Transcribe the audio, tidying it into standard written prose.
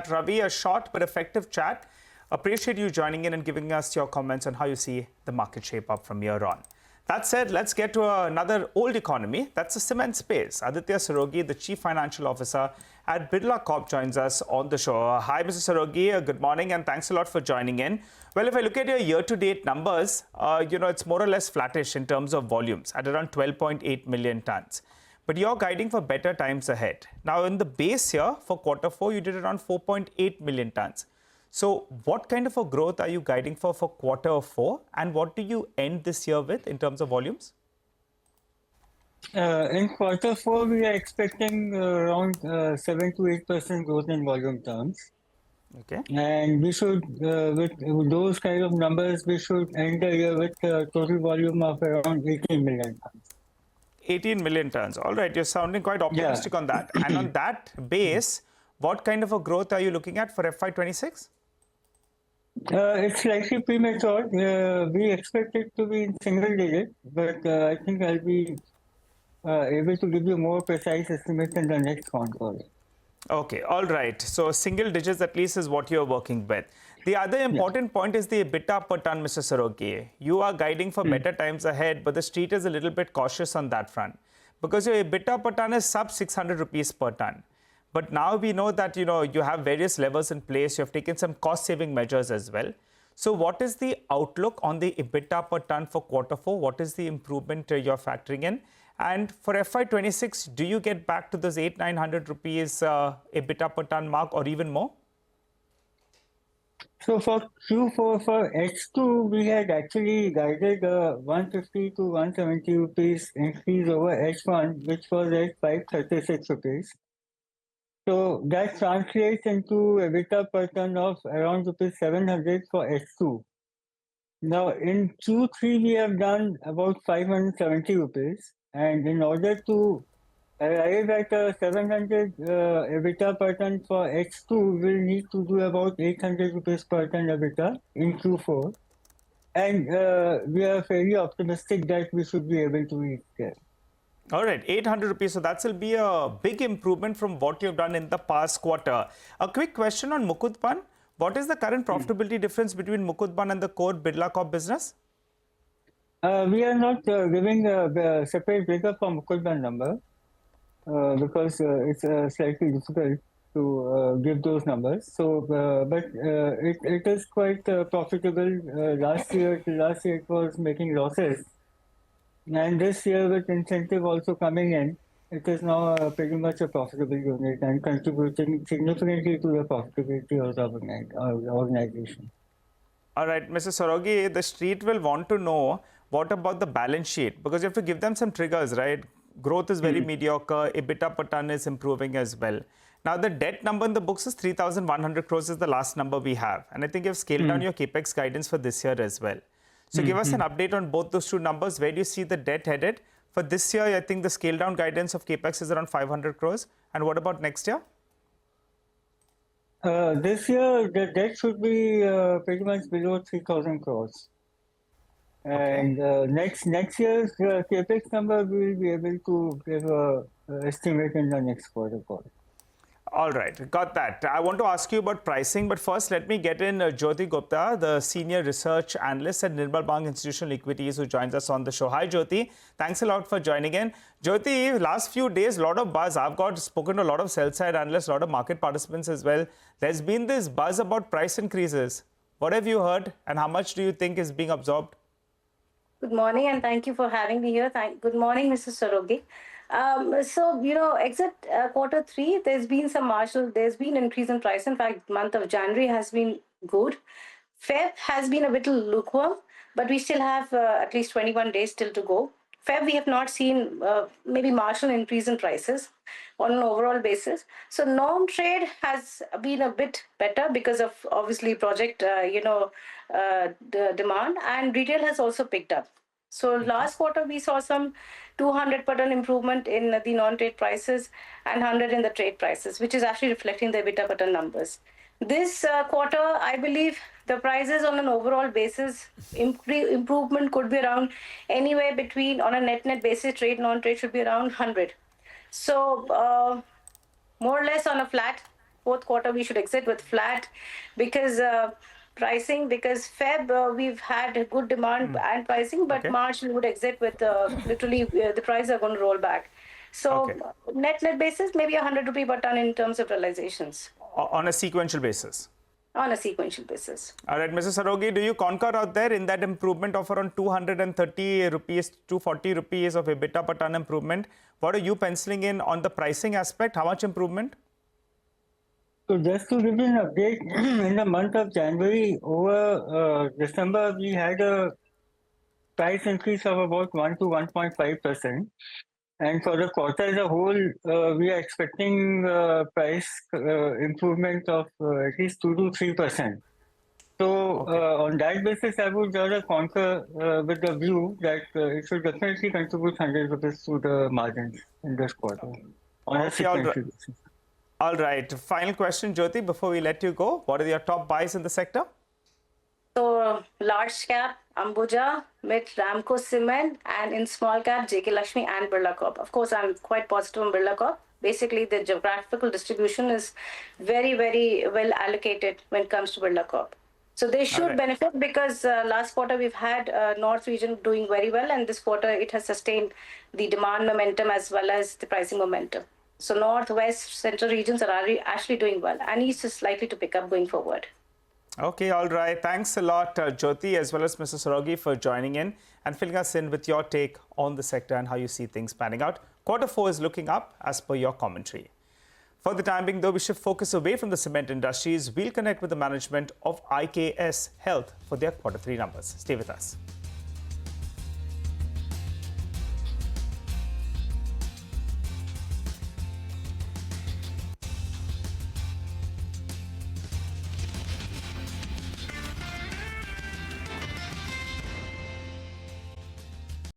Ravi, a short but effective chat. Appreciate you joining in and giving us your comments on how you see the market shape up from here on. That said, let's get to another old economy. That's the cement space. Aditya Saraogi, the Chief Financial Officer at Birla Corp, joins us on the show. Hi, Mr. Saraogi. Good morning, and thanks a lot for joining in. Well, if I look at your year-to-date numbers, it's more or less flattish in terms of volumes at around 12.8 million tons. But you're guiding for better times ahead. Now, in the base year for Q4, you did around 4.8 million tons. So what kind of a growth are you guiding for Q4, and what do you end this year with in terms of volumes? In Q4, we are expecting around 7 to 8% growth in volume terms. Okay. And we should, with those kind of numbers, we should end the year with a total volume of around 18 million tons. 18 million tons. All right, you're sounding quite optimistic on that. And on that base, what kind of a growth are you looking at for FY26? It's slightly premature. We expect it to be in single digit, but I think I'll be able to give you more precise estimates in the next phone call. Okay, all right. So single digits at least is what you're working with. The other important point is the EBITDA per ton, Mr. Saraogi. You are guiding for better times ahead, but the street is a little bit cautious on that front because your EBITDA per ton is sub 600 rupees per ton. But now we know that, you have various levels in place. You have taken some cost-saving measures as well. So what is the outlook on the EBITDA per ton for Q4? What is the improvement you're factoring in? And for FY26, do you get back to those 800-900 rupees EBITDA per ton mark or even more? So for Q4, for H2, we had actually guided 150 to 170 rupees increase over H1, which was at 536 rupees. So that translates into EBITDA per ton of around rupees 700 for H2. Now in Q3 we have done about 570 rupees, and in order to arrive at 700 EBITDA per ton for H2, we'll need to do about 800 rupees per ton EBITDA in Q4, and we are fairly optimistic that we should be able to reach there. All right, 800 rupees. So that will be a big improvement from what you've done in the past quarter. A quick question on Mukutban. What is the current profitability difference between Mukutban and the core Birla Corp business? We are not giving a separate breakup for Mukutban number because it's slightly difficult to give those numbers. So, but it is quite profitable. Last year it was making losses. And this year, with incentive also coming in, it is now pretty much a profitable unit and contributing significantly to the profitability of the organization. All right, Mr. Saraogi, the street will want to know what about the balance sheet, because you have to give them some triggers, right? Growth is very mediocre, EBITDA per ton is improving as well. Now, the debt number in the books is 3,100 crores is the last number we have. And I think you've scaled down your Capex guidance for this year as well. So give us an update on both those two numbers. Where do you see the debt headed? For this year, I think the scale down guidance of Capex is around 500 crores. And what about next year? This year, the debt should be pretty much below 3,000 crores. And next year's Capex number, we will be able to give an estimate in the next quarter call. All right, got that. I want to ask you about pricing, but first let me get in Jyoti Gupta, the Senior Research Analyst at Nirmal Bang Institutional Equities, who joins us on the show. Hi, Jyoti. Thanks a lot for joining in. Jyoti, last few days, a lot of buzz. I've spoken to a lot of sell-side analysts, a lot of market participants as well. There's been this buzz about price increases. What have you heard, and how much do you think is being absorbed? Good morning, and thank you for having me here. Good morning, Mr. Saraogi. Exit Q3, there's been increase in price. In fact, month of January has been good. Feb has been a little lukewarm, but we still have at least 21 days still to go. Feb, we have not seen maybe marginal increase in prices on an overall basis. So non-trade has been a bit better because of obviously project, the demand, and retail has also picked up. So last quarter, we saw some 200 per ton improvement in the non-trade prices and 100 in the trade prices, which is actually reflecting the EBITDA per ton numbers. This quarter, I believe the prices on an overall basis, improvement could be around anywhere between, on a net basis, trade, non-trade should be around 100. So more or less on a flat fourth quarter we should exit with flat because pricing, because Feb we've had good demand and pricing, but Okay. March we would exit with literally the prices are going to roll back. So Okay. net basis, maybe 100 rupee per ton in terms of realizations On a sequential basis. on a sequential basis. All right, Mrs. Saraogi, do you concur out there in that improvement of around 230 rupees, 240 rupees of EBITDA per ton improvement? What are you penciling in on the pricing aspect? How much improvement? So just to give you an update, in the month of January over December, we had a price increase of about 1 to 1.5%. And for the quarter as a whole, we are expecting price improvement of at least 2 to 3%. So on that basis, I would rather concur with the view that it should definitely contribute 100 rupees to the margins in this quarter on a sequential basis. All right. Final question, Jyoti, before we let you go. What are your top buys in the sector? So large cap, Ambuja, mid Ramco Cement, and in small cap, JK Lakshmi and Birla Corp. Of course, I'm quite positive on Birla Corp. Basically, the geographical distribution is very, very well allocated when it comes to Birla Corp. So they should benefit because last quarter we've had North region doing very well, and this quarter it has sustained the demand momentum as well as the pricing momentum. So North, West, Central regions are actually doing well, and East is likely to pick up going forward. Okay, all right. Thanks a lot, Jyoti, as well as Mr. Saraogi, for joining in and filling us in with your take on the sector and how you see things panning out. Q4 is looking up as per your commentary. For the time being, though, we shift focus away from the cement industries. We'll connect with the management of IKS Health for their Q3 numbers. Stay with us.